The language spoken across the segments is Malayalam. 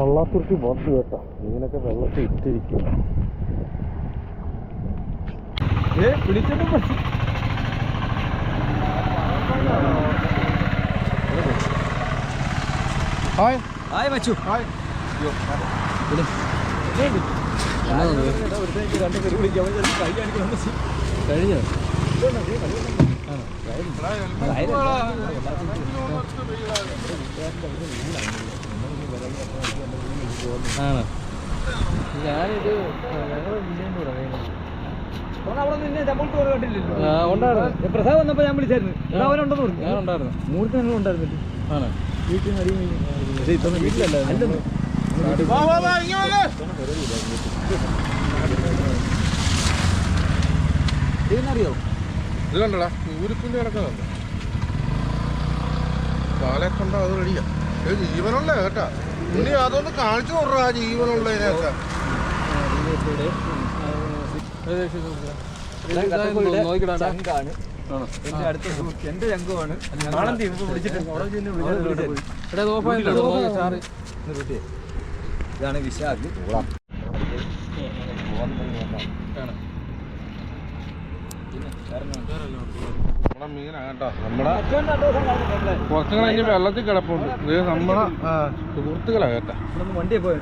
പള്ളാത്തുരുത്തി ബോട്ട് കേട്ടോ, മീനൊക്കെ വെള്ളത്തിൽ ഇട്ടിരിക്കുക. ഹായ് ഹായ് മച്ചു, ഹായ്. കഴിഞ്ഞോ? ആണോ? ഞാനിത് പ്രസാദ് വന്നപ്പോ ഞാൻ വിളിച്ചായിരുന്നു, അവനുണ്ടെന്ന് പറഞ്ഞു. ഞാൻ ഉണ്ടായിരുന്നു, മൂർത്തി തന്നെ ഉണ്ടായിരുന്നില്ല. ആണോ? വീട്ടിൽ നിന്ന് അടിയും പക്ഷേ ഇപ്പൊ വീട്ടിലല്ല. ഇതിനറിയോ? ഇത് കണ്ടടാ, ഊരിക്കുണ്ടി കിടക്കുന്നുണ്ട്. കാലെ കണ്ട അത് റെഡിയാ. ജീവനുള്ള കേട്ടാ, ഇനി അതൊന്ന് കാണിച്ചു കൊടുറാ ജീവനുള്ളതിനൊക്കെ. ചങ്കാണ് എന്റെ അടുത്ത സുഹൃത്ത്, എന്റെ ചങ്കുമാണ്. ഇതാണ് വിശാഖ്. മീനാ കേട്ടോ, നമ്മുടെ കുറച്ചും കഴിഞ്ഞ് വെള്ളത്തിൽ കിടപ്പുണ്ട്. ഇത് നമ്മുടെ സുഹൃത്തുക്കളാ കേട്ടാ. വണ്ടിയെ പോയ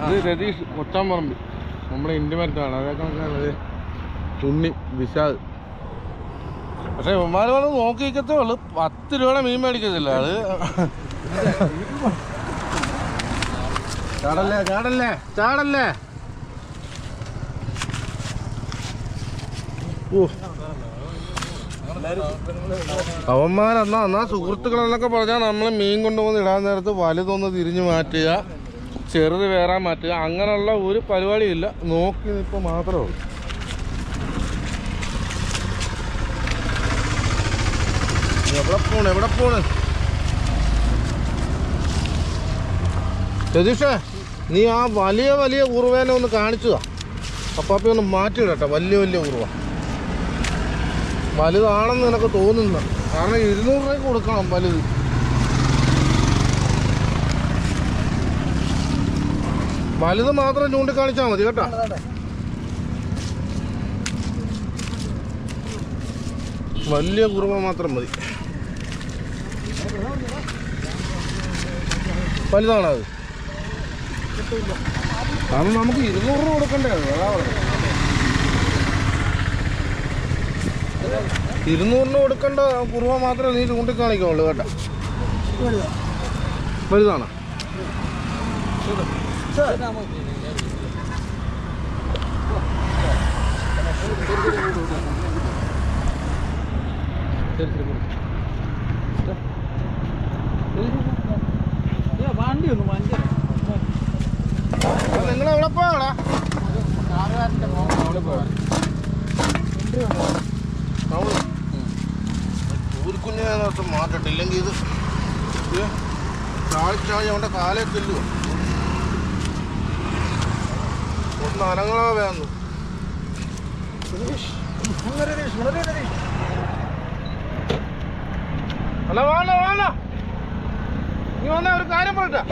ഇത് രതീഷ് കൊച്ചാമ്പറമ്പ്, നമ്മുടെ ഇന്റിമേറ്റാണ്. അതേക്കണക്കാണത് ഉണ്ണി വിശാഖ്. പക്ഷെ ഉമ്മാര് കൊണ്ട് നോക്കി നിൽക്കത്തേ ഉള്ളു, 10 രൂപയുടെ മീൻ മേടിക്കത്തില്ല. അത് ചാടല്ലേ ചാടല്ലേ ചാടല്ലേ. അവന്മാരെന്നാ സുഹൃത്തുക്കളെന്നൊക്കെ പറഞ്ഞാൽ നമ്മൾ മീൻ കൊണ്ടുപോകുന്ന ഇടാൻ നേരത്ത് വലുതൊന്ന് തിരിഞ്ഞു മാറ്റുക, ചെറുത് വേറാൻ മാറ്റുക, അങ്ങനെയുള്ള ഒരു പരിപാടിയില്ല. നോക്കി നിൽപ്പോൾ മാത്രമേ ഉള്ളൂ. എവിടെ പോണ് രതീഷേ? നീ ആ വലിയ വലിയ ഉറുവേനെ ഒന്ന് കാണിച്ചതാ. അപ്പാപ്പി ഒന്ന് മാറ്റിയിടട്ടെ. വലിയ വലിയ ഉറുവ വലുതാണെന്ന് നിനക്ക് തോന്നുന്നു. കാരണം 200 രൂപയ്ക്ക് കൊടുക്കണം വലുത്. വലുത് മാത്രം ചൂണ്ടിക്കാണിച്ചാൽ മതി കേട്ടോ. വലിയ കുറുവ മാത്രം മതി. വലുതാണ് അത്. കാരണം നമുക്ക് 200 രൂപ കൊടുക്കണ്ടേ. അതാ പറയുന്നത്, 200 കൊടുക്കേണ്ട കുറുവ മാത്രമേ നീ ചൂണ്ടിക്കാണിക്കുള്ളൂ കേട്ടോ. വലുതാണ്. നിങ്ങളെവിടെ പോയാടാ? ൂരിക്കുഞ്ഞിനകത്ത് മാറ്റട്ടില്ലെങ്കിൽ ഇത് ചാഴി അവൻ്റെ കാലേ ചെല്ലുക. ഒന്ന് അനങ്ങളോ വേന്നു. അല്ല വേണ്ട വേണ്ട, നീ വന്ന ഒരു കാര്യം പറയട്ടെ.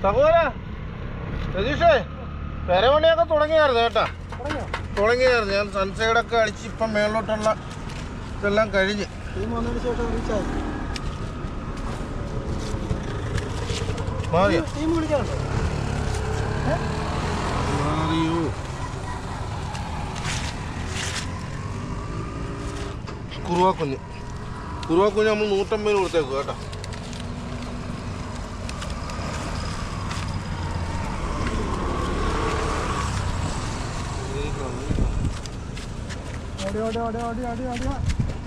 സഹോദര രതീഷേ, പെരവണിയൊക്കെ തുടങ്ങിയായിരുന്നു കേട്ടാ. തുടങ്ങിയായിരുന്നു. ഞാൻ സൺസൈഡൊക്കെ അടിച്ച് ഇപ്പം മേളിലോട്ടുള്ള ഇതെല്ലാം കഴിഞ്ഞ് മാറിയോ? കുറുവാക്കുഞ്ഞ് നമ്മൾ 150 കൊടുത്തേക്കും കേട്ടോ.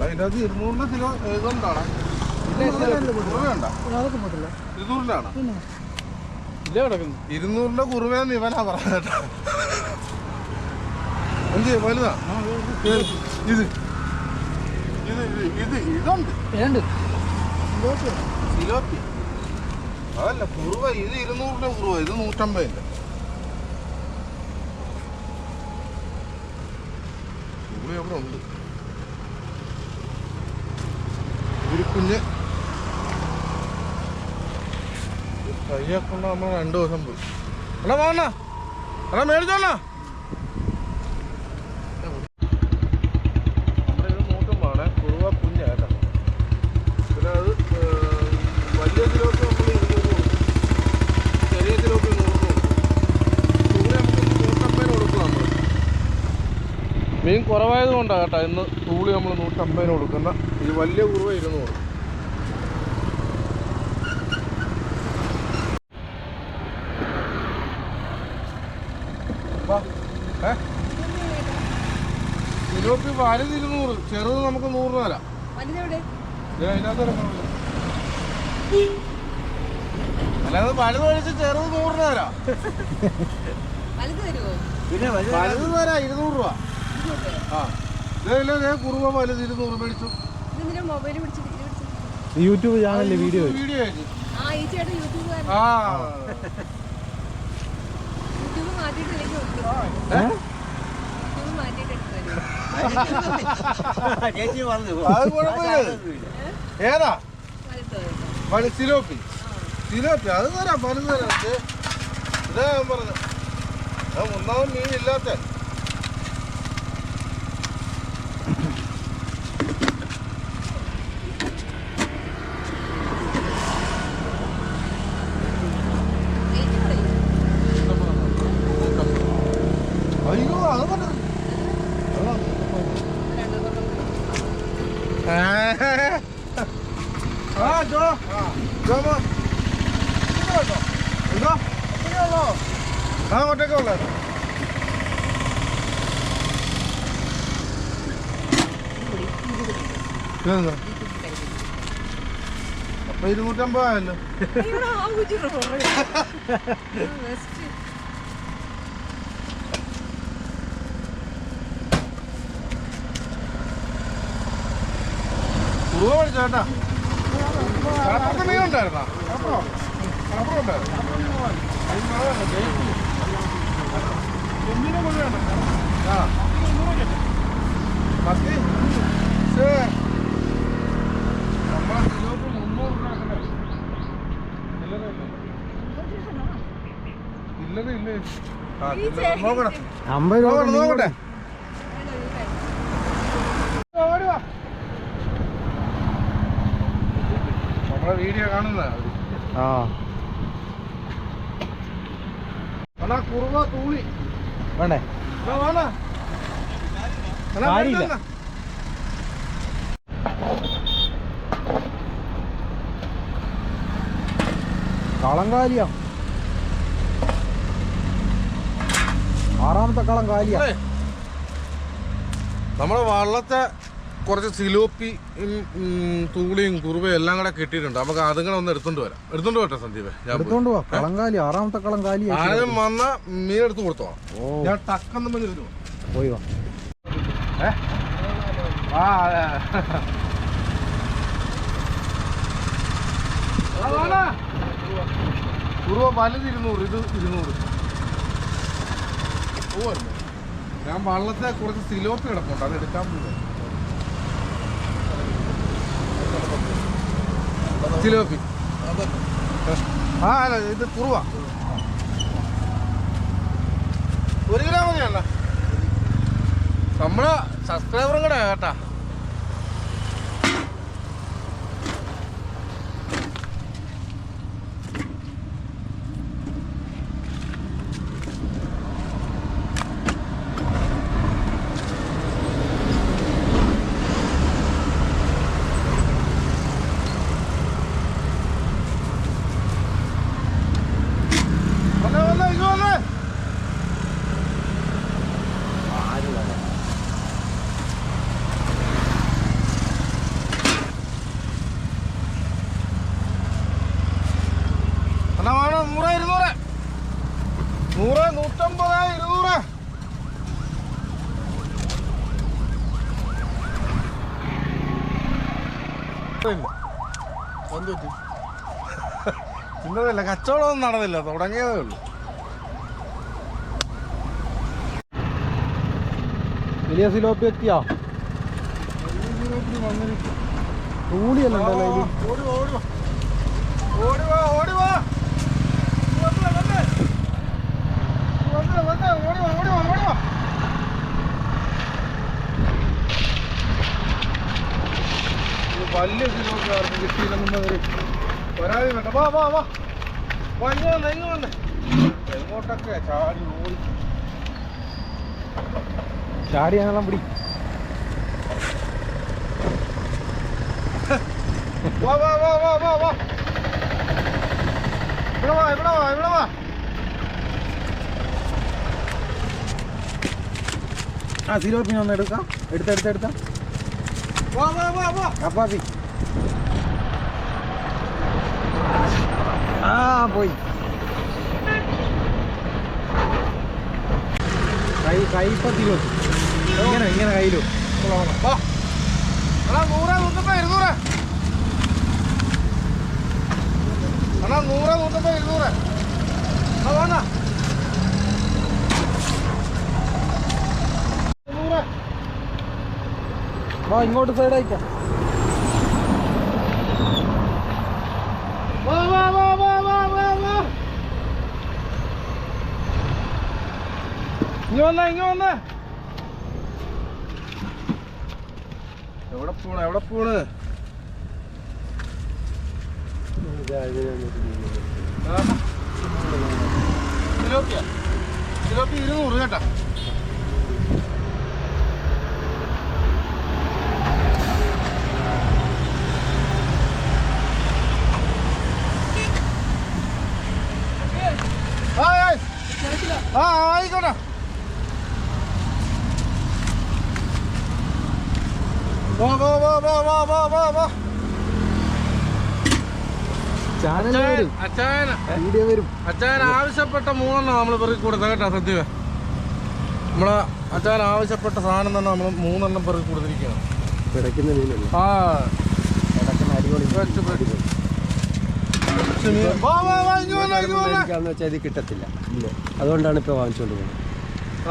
അതിൻ്റെ അത് 200 കിലോ ഏതുകൊണ്ടാണ്? 200 കുറുവേന്ന് ഇവനാ പറഞ്ഞ. എന്ത് വലുതാ ഇത്? ഇതുണ്ട് സിലോപ്പി. അതല്ല കുറുവ. ഇത് 200 കുറുവ, ഇത് 150. ഇവിടെ എവിടെ ഉണ്ട്? ഒരു കുഞ്ഞ് കയ്യൊക്കെ കൊണ്ട് നമ്മൾ 2 ദിവസം പോയി. എടാ വാങ്ങണ എടാ മേടിച്ചോണ്ണ. നമ്മുടെ ഇത് നോട്ടും വേണേ കുറുവ കുഞ്ഞ കേട്ടോ. പിന്നെ അത് വലിയ കിലോക്ക് നമ്മൾ 200 കൊടുക്കും, ചെറിയ കിലോക്ക് 100 കൊടുക്കും. തൂളി നമുക്ക് 150 കൊടുക്കും. നമ്മൾ മീൻ കുറവായത് കൊണ്ടാണ് കേട്ടോ ഇന്ന് തൂളി നമ്മൾ 150 കൊടുക്കുന്ന. ഇത് വലിയ കുറുവ 200. കിലോക്ക് വലുത് 200, ചെറുത് നമുക്ക് 100 തരാം. അല്ലാതെ വലുത് മേടിച്ച് ചെറുത് 100 തരാം. പിന്നെ വലുത് തരാം 200 രൂപ. ആ കുറുവ വലുത് 200 മേടിച്ചു. യൂട്യൂബ് ചാനലിലെ വീഡിയോ ആ ചേച്ചി വന്നു. അത് കുഴപ്പമില്ല. ഏതാ സിലോപ്പി? സിലോപ്പി അത് തരാം, വലുത് തരാം. ഇതാ ഞാൻ പറഞ്ഞു, ഒന്നാമത് മീനില്ലാത്ത. അയ്യോ അത് പറഞ്ഞു ഒറ്റക്കെ ഉള്ള അപ്പൊ 250 ആയല്ലോ. കുറുവ മേടിച്ചേട്ടാ. കടപ്പുറത്ത് മീൻ ഉണ്ടായിരുന്നാ? കടപ്പുറം മത്തി നമ്മളെ കിലോക്ക് 300 ഇല്ലേ? നോക്കണം, 50 രൂപ നോക്കട്ടെ. നമ്മളെ വീഡിയോ കാണുന്ന ആ കുറുവ തൂളി വേണ്ടേ? കാര്യമില്ല. കളം കാലിയാ, 6ാമത്തെ കളം കാലിയാ. നമ്മളെ വള്ളത്തെ കുറച്ച് സിലോപ്പി തൂളിയും കുറുവയും എല്ലാം കൂടെ കിട്ടിയിട്ടുണ്ട്. നമുക്ക് അതുങ്ങളെ ഒന്ന് എടുത്തോണ്ട് വരാം. എടുത്തോണ്ട് പോട്ടെ സന്ദീപ്? എടുത്തോണ്ട് പോവാ. കളം കാലി, 6ാമത്തെ കളം കാലി. ആരും വന്ന മീൻ എടുത്ത് കൊടുത്തോ? ഞാൻ ടക്കെന്ന് പറഞ്ഞു പോയി വാ. കുറുവ വലുത് 200, ഇത് 200. പോവല്ലേ? ഞാൻ വള്ളത്തെ കുറച്ച് സിലോപ്പി കിടപ്പുണ്ട്, അത് എടുക്കാൻ പോവുക. സിലോപ്പി അല്ല, ഇത് കുറുവ 1 കിലോ മതിയല്ല. നമ്മളെ സബ്സ്ക്രൈബറും കൂടെ കേട്ടാ. ഇന്നതല്ല, കച്ചവടമൊന്നും നടന്നില്ല, തുടങ്ങിയതേ ഉള്ളൂ. വലിയ സിലോപ്പി എത്തിയാ? തൂളിയല്ല ഉണ്ടല്ലോ അതില്. ഓടി വാ, ഓടി വാ. ഓടി വാ, ഓടി വാ. വന്നേ, വന്നേ. വന്നേ, വന്നേ. ഓടി വാ, ഓടി വാ, ഓടി വാ. ഇത് വലിയ സിലോക്കാർക്ക് കിട്ടിയില്ലെന്നും അവര് പരാതി വേണ്ട. വാ വാ വാ. വാ, ഇങ്ങ് വന്നേ, ഇങ്ങ് വന്നേ. എങ്ങോട്ടൊക്കെ ചാടി ഓടി. ചാടിയാണെല്ലാം പിടി. വാ വാ വാ വാ വാ വാ. ഇവിടെ വാ, ഇവിടെ വാ, ഇവിടെ വാ. ആ സിലോപ്പിനെ ഒന്ന് എടുക്കാം. എടുത്തെടുത്തെടുത്ത വാ വാ വാ വാ. അപ്പാപ്പി. ആ പോയി. കൈ ഇപ്പൊ സിലോപ്പി ഇങ്ങനെ ഇങ്ങനെ കയ്യിലോ. വാ. എടാ 100 150 200. എടാ 100 150 200. ആ വേണ്ട. 100. വാ ഇങ്ങോട്ട് സൈഡായിട്ടാ. വാ വാ വാ വാ വാ വാ വാ. ഇങ്ങ് വന്നേ, ഇങ്ങ് വന്നേ. എവിടെ പോണ്, എവിടെ പോണ്? സിലോപ്പിയ, സിലോപ്പി 200 കേട്ടാ. ആ ആയിക്കോട്ടെ. വാ വാ വാ വാ വാ വാ വാ വാ. ചാനൽ വരും, അച്ചായന് വീഡിയോ വരും. അച്ചായൻ ആവശ്യപ്പെട്ട 3 നമ്മൾ പെറുക്കി കൊടുത്ത കേട്ടാ. സത്യമേ നമ്മളെ അച്ചായൻ ആവശ്യപ്പെട്ട സാധനം തന്നെ നമ്മൾ 3 പെറുക്കി കൊടുത്തിരിക്കുകയാണ്. പിടയ്ക്കുന്ന മീനല്ലേ? ആ പിടക്കുന്ന അടിപൊളി. വാ വാ വാ, ഇങ്ങ് വന്നേ, ഇങ്ങ് വന്നേ. വെച്ചാൽ ഇത് കിട്ടത്തില്ല. ഇല്ല, അതുകൊണ്ടാണ് ഇപ്പൊ വാങ്ങിച്ചോണ്ട് പോകുന്നത്.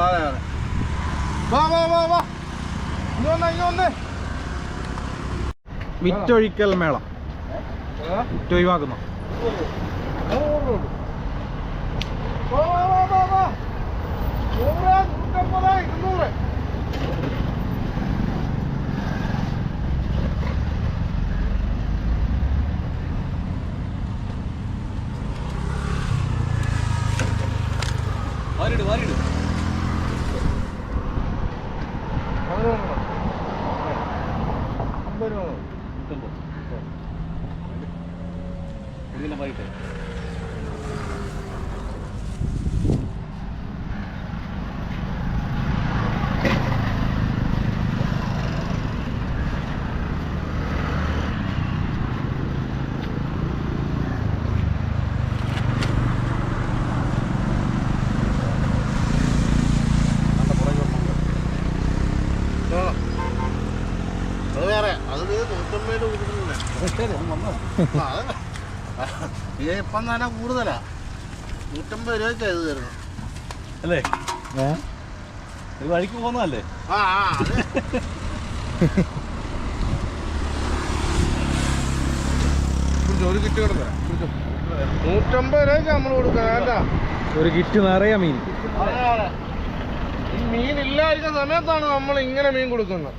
അതെ അതെ. വാ വാ വാ വാ, ഇങ്ങ് വന്നേ, ഇങ്ങ് വന്നേ. വിറ്റൊഴിക്കൽ മേളം വിറ്റൊഴിവാക്കുന്നു. വാ വാ വാ വാ വാ. 100 150 200. വാരിട് വാരിട്. ഇതിനെ വാരിട്ടെ. അത് വേറെ, അത് 150 കൊടുക്കുന്നില്ല. ഇപ്പം തന്നെ കൂടുതലാ. 150 രൂപയ്ക്ക് ഇത് തരണം അല്ലേ? ഒരു വഴിക്ക് പോകുന്നതല്ലേ? ആ ആ അതെ. ഒരു കിറ്റ് കൊടുക്കാം. 150 രൂപയ്ക്ക് നമ്മൾ കൊടുക്കാം കേട്ടാ. ഒരു കിറ്റ് നിറയെ മീൻ. അതെ അതെ. ഈ മീൻ ഇല്ലാതിരിക്കുന്ന സമയത്താണ് നമ്മൾ ഇങ്ങനെ മീൻ കൊടുക്കുന്നത്.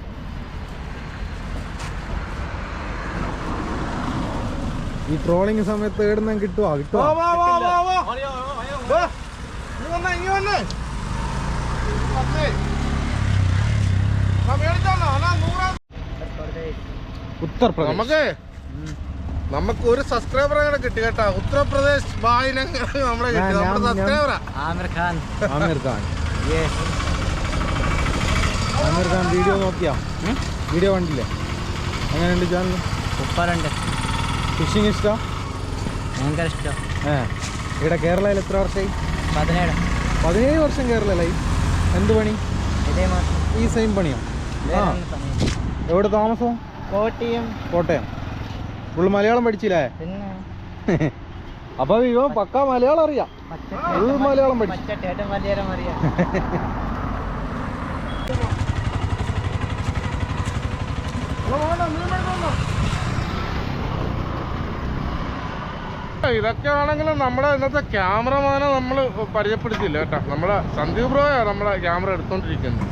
ഈ ട്രോളിങ് സമയത്ത് ഏടുന്ന കിട്ടുവാ? കിട്ടുവാ? വാ വാ വാ വാ വാ. വാ. ഇങ്ങ് വന്നേ, ഇങ്ങ് വന്നേ. വന്നേ. ആ മേടിച്ചോളാം. അതാ 100. ഉത്തർപ്രദേശ്. നമുക്ക് ഒരു സബ്സ്ക്രൈബർ കൂടെ കിട്ടി കേട്ടാ. ഉത്തർപ്രദേശ് ബായിനെ നമ്മളെ കിട്ടി. നമ്മുടെ സബ്സ്ക്രൈബറാ ആമിർ ഖാൻ. ആമിർ ഖാൻ വീഡിയോ നോക്കിയാ? വീഡിയോ കണ്ടില്ലേ? എങ്ങനെയുണ്ട് ചാനൽ? സൂപ്പറുണ്ട്. ഫിഷിങ് ഇഷ്ടം? ഭയങ്കര ഇഷ്ടം. ഇവിടെ കേരളയിൽ എത്ര വർഷമായി? 17 വർഷം കേരളയിലായി. എന്ത് പണി? ഇതേ മാസം ഈ സെയിം പണിയോ? ആ. എവിടെ താമസം? കോട്ടയം. ഫുള്ള് മലയാളം പഠിച്ചില്ലേ? പിന്നെ അപ്പൊ ഇവ പക്കാ മലയാളം അറിയാം. ഫുൾ മലയാളം പഠിച്ചു. മലയാളം അറിയാം. ഇതൊക്കെ ആണെങ്കിലും നമ്മുടെ ഇന്നത്തെ ക്യാമറമാനെ നമ്മൾ പരിചയപ്പെടുത്തിയില്ല കേട്ടോ. നമ്മളെ സന്ദീപ് ബ്രോയാണ് നമ്മളെ ക്യാമറ എടുത്തോണ്ടിരിക്കുന്നത്.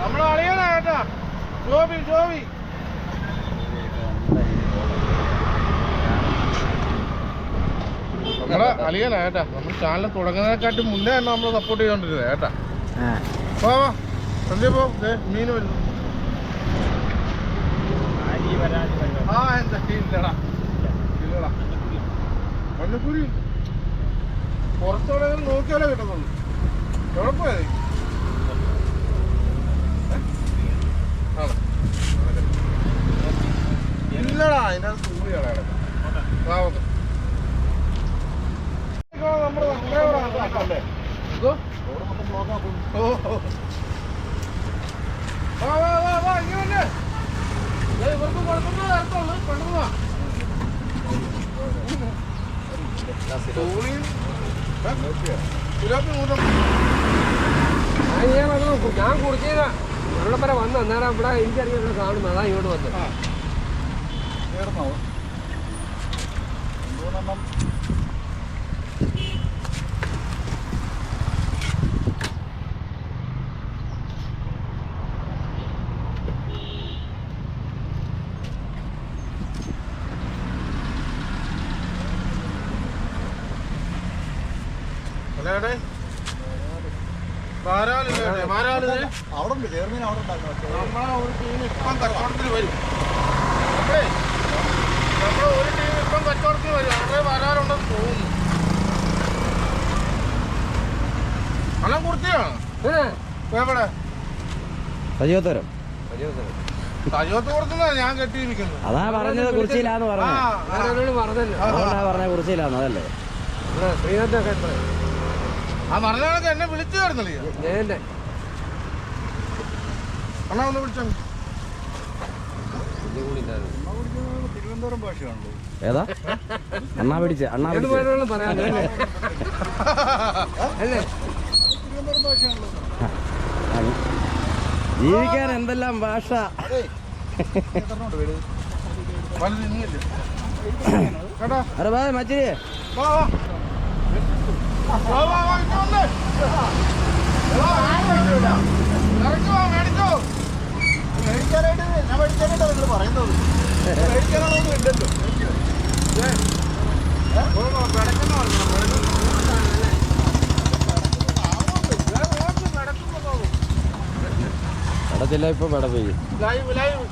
നമ്മളെ അളിയനാ കേട്ടാ, ജോബി ജോബി. നമ്മളെ അളിയനാ കേട്ടാ. നമ്മൾ ചാനൽ തുടങ്ങുന്നതിനെക്കാട്ടി മുന്നേ തന്നെ നമ്മൾ സപ്പോർട്ട് ചെയ്തോണ്ടിരുന്നത് കേട്ടാ. വാ വാ സന്ദീപ്, മീൻ വരുന്നു. ആ എന്താ ഇല്ലടാ ഇല്ലടാ, മഞ്ഞക്കുരി കുറച്ചോടെ നോക്കിയാലേ കിട്ടുന്നുള്ളൂ. എവിടെ പോയത്? ഇല്ലടാ, അതിൻ്റെ സൂര്യാണ് നമ്മുടെ സബ്സ്ക്രൈബറാണ്. ഇങ്ങനെ ഇവർക്ക് കൊടുക്കുന്നത് അടുത്തുള്ളൂ. കൊണ്ടുപോവാ ഞാൻ കുടിച്ചതാ. വെള്ളം വരെ വന്ന് അന്നേരം ഇവിടെ എനിക്കറിയാം കാണുന്നു. അതാ ഇങ്ങോട്ട് വന്നത്. നമ്മളെ ഒരു ടീം ഇപ്പം കച്ചവടത്തിന് വരും. നമ്മളെ ഒരു ടീം ഇപ്പം കച്ചവടത്തിന് വരും. അവിടെ വരാറുണ്ടെന്ന് തോന്നുന്നു. അല്ല കുർത്തിയാണ് എവിടെ? സജീവത്തരം സജീവത്ത് കൊടുക്കുന്ന ഞാൻ കെട്ടിയിരിക്കുന്നത്. അതാ പറഞ്ഞത് കുറിച്ചില്ലാന്ന് പറഞ്ഞല്ലോ. പറഞ്ഞ കുറിച്ചില്ലാന്ന്. അതല്ലേ ശ്രീനാഥൊക്കെ ആ പറഞ്ഞ കണക്ക് എന്നെ വിളിച്ചു തരുന്നില്ല. അണ്ണാ ഒന്ന് വിളിച്ചോ. തിരുവനന്തപുരം ഭാഷയാണല്ലോ. ഏതാ? അണ്ണാ പിടിച്ച അണ്ണാ ജീവിക്കാൻ എന്തെല്ലാം ഭാഷ. അരെ ബാ മച്ചിരി അടച്ചില്ല. ഇപ്പൊ പട പോയി ലൈവ് ലൈവ്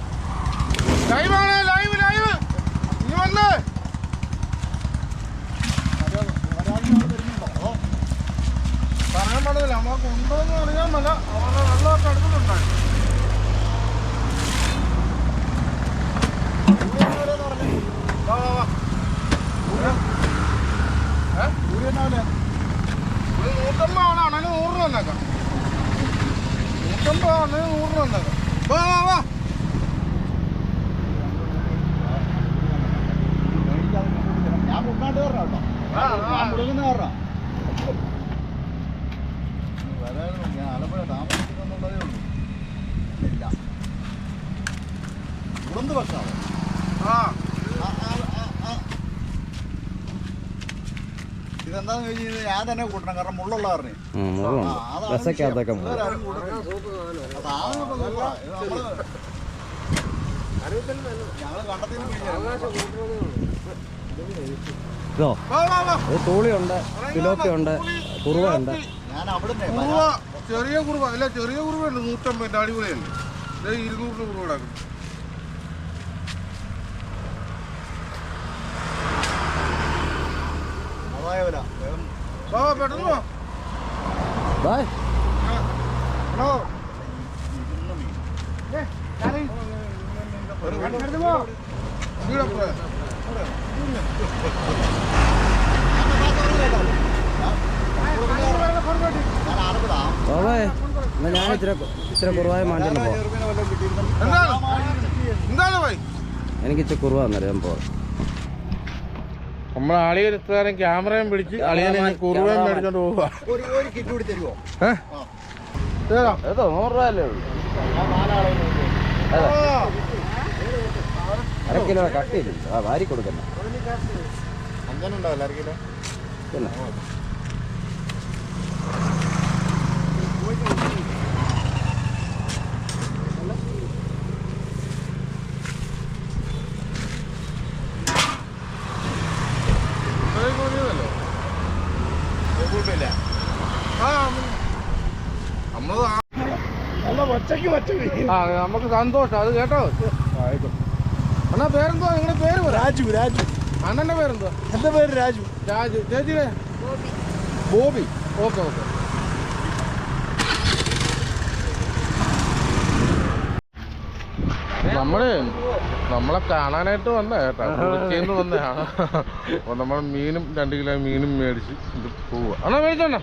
ലൈവാണ്. ലൈവ് ലൈവ് ഇനി വന്ന് പറയാൻ പാടില്ല. നമുക്ക് ഉണ്ടോന്ന് അറിയാൻ പല അവരുടെ വെള്ളമൊക്കെ അടുക്കുന്നുണ്ടായി. ഒരു 150 ആളാണ്. അതിന് 100 രൂപ വന്നേക്കാം. 150 ആളാണ് 100 രൂപ വന്നേക്കാം. വാ വാ വാ. ഞാൻ മുന്നാട്ട് കയറാം കേട്ടോ. ഞാൻ മുടങ്ങുന്ന കയറാം. ഞാൻ ആലപ്പുഴ താമസിക്കുന്നുള്ളതേ ഉള്ളൂ. ഇല്ല ഉളന്ത് പക്ഷാണ്. ഇതെന്താന്ന് ചോദിച്ചു കഴിഞ്ഞാൽ ഞാൻ തന്നെ കൂട്ടണം. കാരണം മുള്ളുള്ള കാരണം തൂളിയുണ്ട്, പിലോപ്പിയുണ്ട്, കുറുവയുണ്ട്. ഞാൻ അവിടെ ചെറിയ കുറുവ അല്ല, ചെറിയ കുറുവുണ്ട് 150. അടിപൊളിയല്ലേ? 200 രൂപ കുറുവ കിടക്കും. പെട്ടെന്ന് പോ. ഹലോ ഞാൻ ഇത്ര കുറവായ മാറ്റം എനിക്ക് ഇച്ചിരി കുറവാന്നറിയാൻ പോവാം. നമ്മളെ അളിയെടുത്തുകാരൻ ക്യാമറയും പിടിച്ച് അളിയനെ കുറുവയും മേടിച്ചോണ്ട് പോവുക. ഏതോ 100 രൂപ അല്ലേ ഉള്ളൂ. അര കിലോ കട്ടിയില്ല. വാരി കൊടുക്കണ്ട. ഉണ്ടാവില്ല 1 കിലോ. പിന്നെ നമുക്ക് സന്തോഷം അത് കേട്ടോ. അണ്ണാ പേരെന്തോ? നിങ്ങളുടെ പേര് രാജു. അണ്ണന്റെ പേരെന്തോ? എന്റെ പേര് രാജു. ചേച്ചിയുടെ ബോബി. ഓക്കെ. നമ്മളെ കാണാനായിട്ട് വന്ന കേട്ടോ. കുറിച്ചിന്ന് വന്നതാണ്. അപ്പൊ നമ്മൾ മീനും 2 കിലോ മീനും മേടിച്ച് ഇത് പോവുക. അണ്ണാ മേടിച്ചോണ്ണ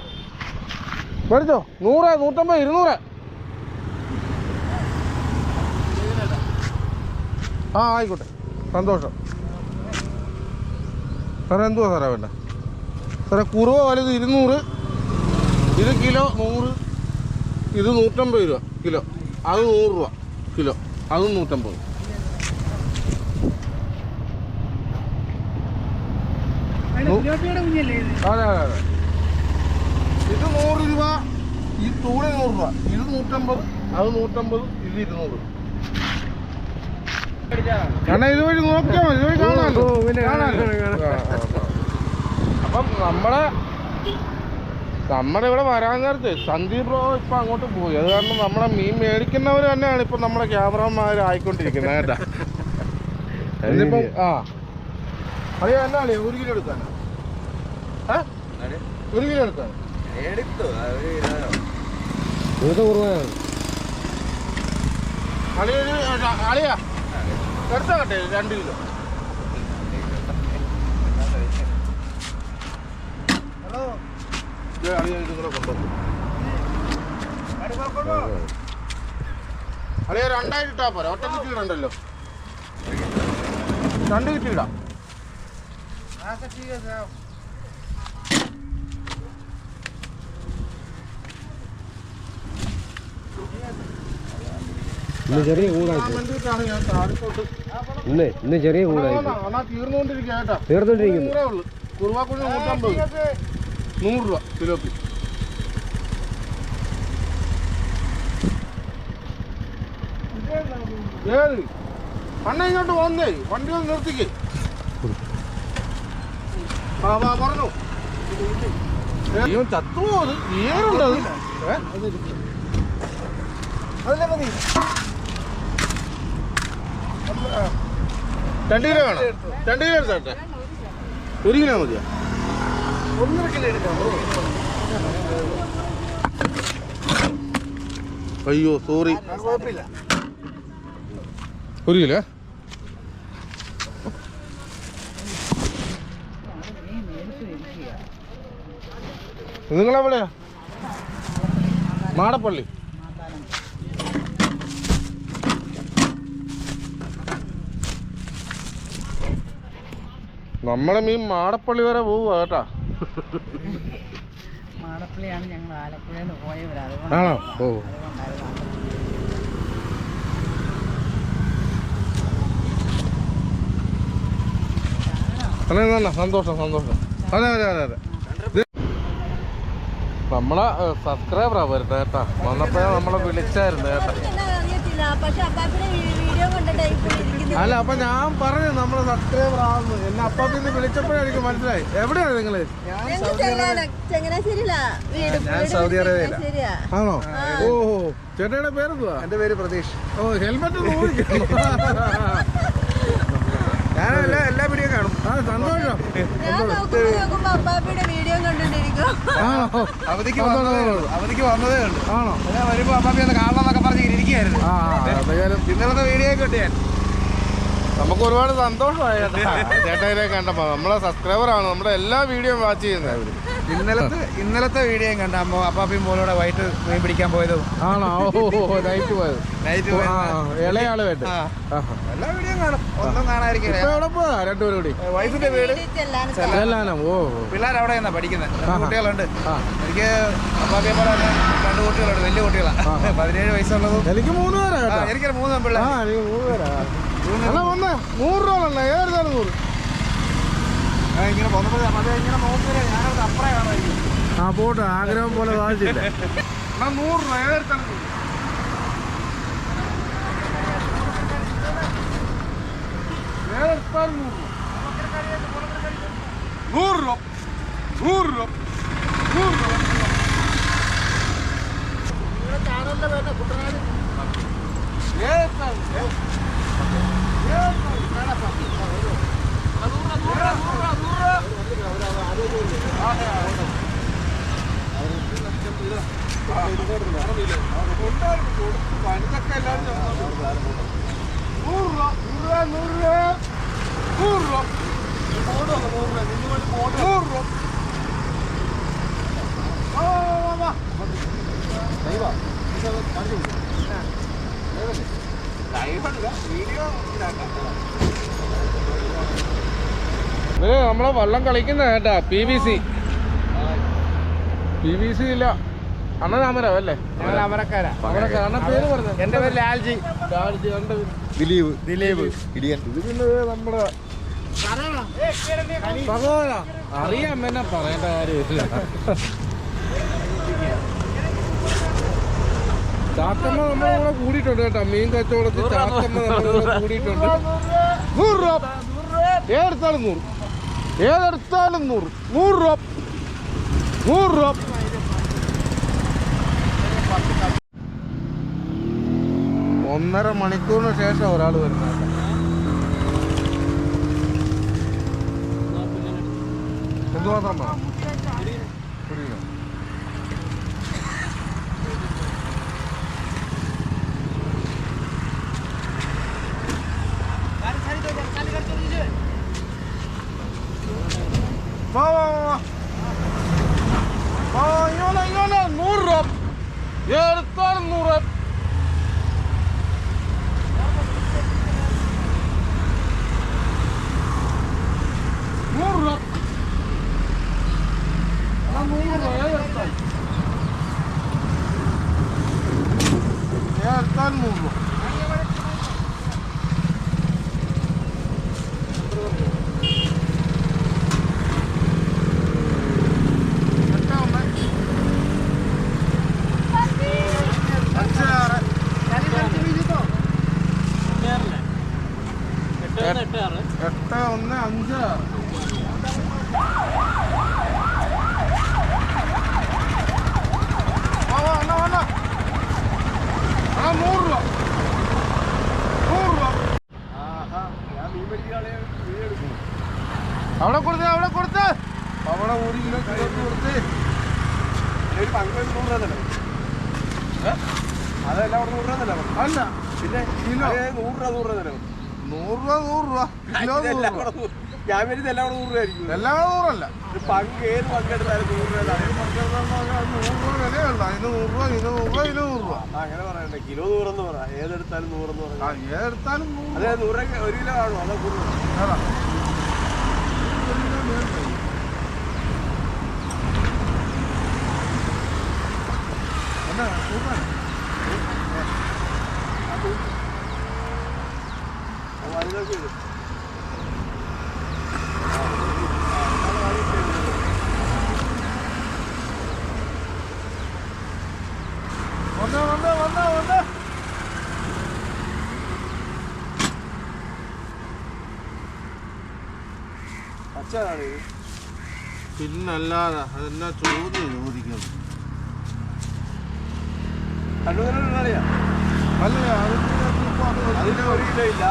മേടിച്ചോ. 100, 150, 200. ആയിക്കോട്ടെ, സന്തോഷം. സാറേ എന്തുവാ സാറേ വേണ്ട? സാറേ കുറുവ വലുത് 200, ഇത് കിലോ 100, ഇത് 150 രൂപ കിലോ, അത് 100 രൂപ കിലോ, അതും 150. അതെ. ഇത് 100 രൂപ, ഈ തൂണ 100 രൂപ, ഇത് 150, അത് 150, ഇത് 200. കാരണം ഇതുവഴി നോക്കിയാൽ മതി, ഇതുവഴി കാണാമല്ലോ. അപ്പം നമ്മുടെ ഇവിടെ വരാൻ നേരത്തെ സന്ദീപ് ബ്രോ ഇപ്പം അങ്ങോട്ട് പോയി. അത് കാരണം നമ്മളെ മീൻ മേടിക്കുന്നവർ തന്നെയാണ് ഇപ്പം നമ്മുടെ ക്യാമറമാരായിക്കൊണ്ടിരിക്കുന്നത് കേട്ടാ. എന്നിപ്പം അറിയാ എന്നാ 1 കിലോ എടുക്കാനാ? 1 കിലോ എടുക്കാൻ അളിയാ എടുത്താ കേട്ടെ 2 കിലോ. അളിയ ഇതും കൂടെ കൊണ്ടുവന്നു. അളിയ 2 ഇട്ടാ പോരാ, ഒറ്റ കിറ്റ് ഇടണ്ടല്ലോ. 2 കിറ്റ് ഇടാം. ഇന്ന് ചെറിയ കൂടായി. ഇന്ന് ചെറിയ കൂടായി. തീർന്നുകൊണ്ടിരിക്കുക. തീർന്നുകൊണ്ടിരിക്കുന്നു. കുറുവാക്കുഴി 150, 100 രൂപ കിലോക്ക്. ഏത് അണ്ണ ഇങ്ങോട്ട് വന്നേ, വണ്ടി ഒന്ന് നിർത്തിക്കേ. പറഞ്ഞു ചത്തുപോ. അത് ഏറുണ്ടത്. അതല്ലേ മതി. 2 കിലോ വേണം. 2 കിലോ എടുത്താട്ടെ. 1 കിലോ മതിയോ? 1.5 കിലോ എടുക്കാം. അയ്യോ സോറി. കുഴപ്പമില്ല. 1 കിലോ. നിങ്ങളെവിടെയാ? മാടപ്പള്ളി. നമ്മളെ മീൻ മാടപ്പള്ളി വരെ പോവുക കേട്ടാ. മാടപ്പള്ളിയാണ് ഞങ്ങൾ ആലപ്പുഴയിൽ നിന്ന് പോയവരാണ്. ആണോ? ഓ അതെ സന്തോഷം. അതെ. നമ്മളെ സബ്സ്ക്രൈബറാ വരുന്നത് കേട്ടാ. വന്നപ്പോഴേ നമ്മളെ വിളിച്ചായിരുന്നു കേട്ടാ. അല്ല അപ്പൊ ഞാൻ പറഞ്ഞു നമ്മളെ സബ്സ്ക്രൈബർ ആവുന്നു. എന്നെ അപ്പാപ്പിന്ന് വിളിച്ചപ്പോഴേ എനിക്ക് മനസ്സിലായി. എവിടെയാണ് നിങ്ങള്? ഞാൻ സൗദി അറേബ്യയില. ആണോ? ഓഹോ. ചേട്ടയുടെ പേരെന്തുവാ? എന്റെ പേര് പ്രതീഷ്. ഓ ഹെൽമെറ്റ് നോക്കിക്കോ. ഞാൻ എല്ലാ വീഡിയോ കാണും. സന്തോഷം. അവധിക്ക് വന്നതേ ഉള്ളൂ. ആണോ? ഞാൻ വരുമ്പോ അപ്പാപ്പി ഒന്ന് കാണണം എന്നൊക്കെ പറഞ്ഞ് ഇരിക്കുകയായിരുന്നു. ഇന്നലത്തെ വീഡിയോ ഒക്കെ ഉണ്ട് ഞാൻ. നമുക്ക് ഒരുപാട് സന്തോഷമായി ചേട്ടായിനെ കണ്ടപ്പോൾ. നമ്മളെ സബ്സ്ക്രൈബറാണ്, നമ്മുടെ എല്ലാ വീഡിയോയും വാച്ച് ചെയ്യുന്നത് അവര്. ഇന്നലത്തെ വീഡിയോയും കണ്ട അപ്പാപ്പിയും മോളോടെ വൈകിട്ട് മീൻ പിടിക്കാൻ പോയതും. ആണോ? നൈറ്റ് പോയത്. ഇളയാളുമായിട്ട് എല്ലാ വീഡിയോയും കാണും. ഒന്നും കാണാതിരിക്കും. എവിടെ പോയാ രണ്ടുപേരും കൂടി? വൈഫിന്റെ വീട് ചെല്ലാനം. ഓ, പിള്ളേർ അവിടെ നിന്നാ പഠിക്കുന്നത്. 2 കുട്ടികളുണ്ട്. എനിക്ക് അപ്പാപ്പിയെ പോലെ തന്നെ 2 കുട്ടികളുണ്ട്, വലിയ കുട്ടികളാണ്. 17 വയസ്സുള്ളതും. എനിക്ക് 3 പേരാ കേട്ടോ. എനിക്ക് 3 പിള്ളേർ. എനിക്ക് 3 പേരാ. വന്നേ 100 രൂപ അല്ല, ഏതായാലും 100. ഇങ്ങനെ പോകുമ്പോൾ ഇങ്ങനെ നോക്കിയാൽ ഞാനത് അപ്പുറേ കാണാമായിരിക്കും. ആ പോട്ടെ, ആഗ്രഹം പോലെ സാധിച്ചില്ല. 100 രൂപ ഏതെടുത്താലും 100 രൂപ. 100 രൂപ. 100 രൂപ. ചാനലിന്റെ പേര് കുട്ടനാട് നമ്മളെ വള്ളം കളിക്കുന്ന കേട്ടാ. PVC ഇല്ല. അണ്ണനാമരം അല്ലേ? അമരക്കാരാ. അമരക്കാരൻ പേര് പറഞ്ഞു. എന്റെ പേര് ലാൽജി. ദിലീപ് ഇടിയൻ. ഇത് പിന്നെ നമ്മുടെ അറിയാം, എന്നെ പറയേണ്ട കാര്യമില്ല. ചാത്തമ്മ നമ്മുടെ കൂടെ കൂടിയിട്ടുണ്ട് കേട്ടോ. മീൻ കച്ചവടത്തിൽ ചാത്തമ്മ നമ്മുടെ കൂടെ കൂടിയിട്ടുണ്ട്. 100 രൂപ. ഏതെടുത്താലും 100. ഏതെടുത്താലും 100. 100 രൂപ. 100 രൂപ. 1.5 മണിക്കൂറിന് ശേഷം ഒരാൾ വരുന്നത്. എന്തുമാത്രം വേണം? ഇങ്ങനെ 100 രൂപ. എടുത്താലും 100 രൂപ. 100 രൂപ. 100 രൂപ. ഏതെടുത്താലും 100 രൂപ. അവിടെ കൊടുത്ത് അവിടെ 1 കിലോ കൊടുത്ത്. അതെല്ലാം അവിടെ 100 രൂപ അല്ല പിന്നെ കിലോ 100 രൂപ 100 രൂപ. കിലോ 100 രൂപ. ഞാൻ വരുന്നത് എല്ലാം കൂടെ 100 രൂപ ആയിരിക്കും. എല്ലാം 100 അല്ല. പങ്ക് ഏത് പങ്കെടുത്താലും 100 രൂപ. 100 രൂപ വിലയുള്ളൂ. അതിന് 100 രൂപ, ഇതിന് 100 രൂപ, ഇതിന് 100 രൂപ. അങ്ങനെ പറയണ്ടേ. കിലോ 100 എന്ന് പറ. ഏതെടുത്താലും 100 എന്ന് പറയാം. ഏതെടുത്താലും 100. അതെ 100 1 കിലോ കാണും. അതാ കൂടുതൽ. അതാ അതിനൊക്കെ വന്ന് പച്ചതാണ് ഇത്. പിന്നല്ലാതെ അതെന്നാ ചോദിക്കുന്നു. കണ്ണൂരിലറിയാം. അല്ല അതിന് 1 കിലോ ഇല്ല.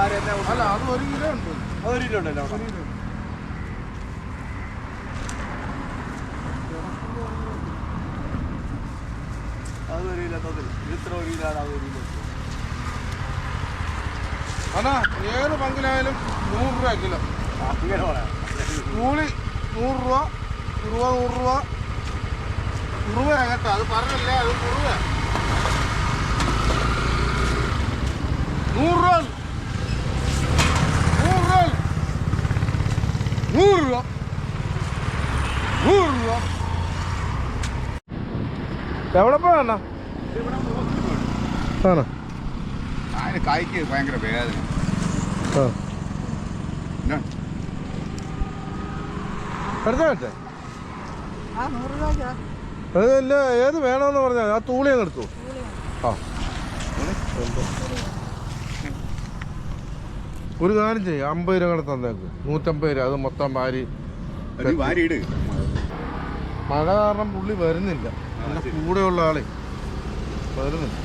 അല്ല അത് 1 കിലോ ഉണ്ട്. അത് 1 കിലോ ഉണ്ടല്ലോ അവിടെ. അത് 1 കിലോ തോന്നില്ല. ഇത് ഇത്ര 1 കിലോ ആണ്. അത് 1 കിലോ. അതാ ഏത് പങ്കിലായാലും 100 രൂപ കിലോ. കൂലി 100 രൂപ, കുറുവ 100 രൂപ. കുറുവയാ കേട്ടോ, അത് പറഞ്ഞല്ലേ, അത് കുറുവ 100 രൂപ, 100 രൂപ, 100 രൂപ, 100 രൂപ. എവിടെ പോയണ്ണ? ആണോ? അതിന് കായ്ക്ക് ഭയങ്കര വേദന. എടുത്തേ അതല്ല, ഏത് വേണമെന്ന് പറഞ്ഞാൽ ആ തൂളി അങ്ങ് എടുത്തു. ആ ഒരു കാര്യം ചെയ്യും, 50 രൂപ കൂടെ തന്നേക്ക്. 150 രൂപ അത് മൊത്തം വാരി. മഴ കാരണം പുള്ളി വരുന്നില്ല, എൻ്റെ കൂടെയുള്ള ആളെ വരുന്നില്ല.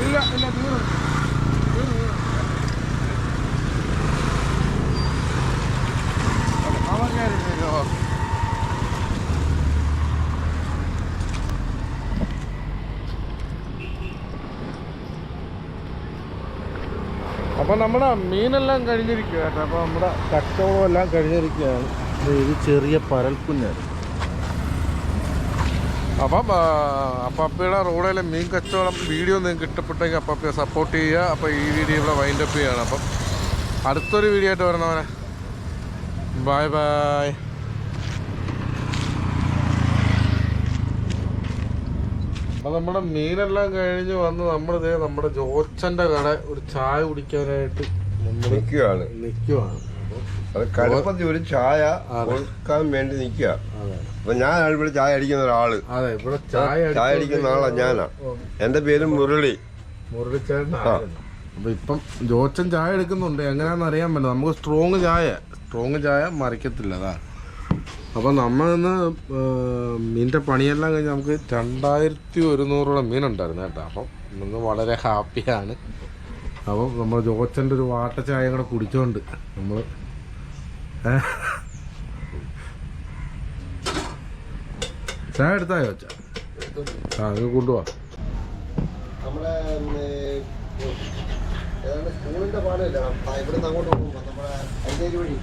ഇല്ല ഇല്ല, അപ്പൊ നമ്മുടെ മീനെല്ലാം കഴിഞ്ഞിരിക്കുക കേട്ടോ. അപ്പൊ നമ്മുടെ കച്ചവടം എല്ലാം കഴിഞ്ഞിരിക്കുകയാണ്. ഇത് ചെറിയ പരൽക്കുഞ്ഞാണ്. അപ്പം അപ്പാപ്പയുടെ റോഡിലെ മീൻ കച്ചവടം വീഡിയോ നിങ്ങൾക്ക് ഇഷ്ടപ്പെട്ടെങ്കിൽ അപ്പാപ്പയെ സപ്പോർട്ട് ചെയ്യുക. അപ്പോൾ ഈ വീഡിയോ ഇവിടെ വൈൻഡപ്പ് ചെയ്യുകയാണ്. അപ്പം അടുത്തൊരു വീഡിയോ ആയിട്ട് വരണവരെ ബൈ ബൈ. അപ്പം നമ്മുടെ മീനെല്ലാം കഴിഞ്ഞ് വന്ന് നമ്മളിതേ നമ്മുടെ ജോച്ചൻ്റെ കട ഒരു ചായ കുടിക്കാനായിട്ട് നമ്മൾ നിൽക്കുവാണ്. അത് കടുപ്പത്തിൽ ഒരു ചായ കൊടുക്കാൻ വേണ്ടി നിൽക്കുക. അപ്പൊ ഞാനാണ് ഇവിടെ ചായ അടിക്കുന്ന ഒരാള്. അതെ, ഇവിടെ ചായ അടിക്കുന്ന ആളാണ് ഞാനാ. എന്റെ പേര് മുരളിച്ചേട്ടനാണ്. അപ്പൊ ഇപ്പം ജോച്ചൻ ചായ എടുക്കുന്നുണ്ട്. എങ്ങനെയാണെന്ന് അറിയാൻ പറ്റില്ല. നമുക്ക് സ്ട്രോങ് ചായ മറിക്കത്തില്ല. അതാ. അപ്പം നമ്മളിന്ന് മീനിൻ്റെ പണിയെല്ലാം കഴിഞ്ഞ് നമുക്ക് 2100 മീനുണ്ടായിരുന്നു കേട്ടോ. അപ്പം ഇന്ന് വളരെ ഹാപ്പിയാണ്. അപ്പം നമ്മൾ ജോച്ചൻ്റെ ഒരു വാട്ട ചായ കൂടെ കുടിച്ചോണ്ട് നമ്മൾ ചായ എടുത്തായോ ചോച്ച? അത് കൊണ്ടുപോവാ. നമ്മളെ സ്കൂളിന്റെ പാടില്ല, ഇവിടെ അങ്ങോട്ട് പോകുമ്പോ നമ്മുടെ വഴി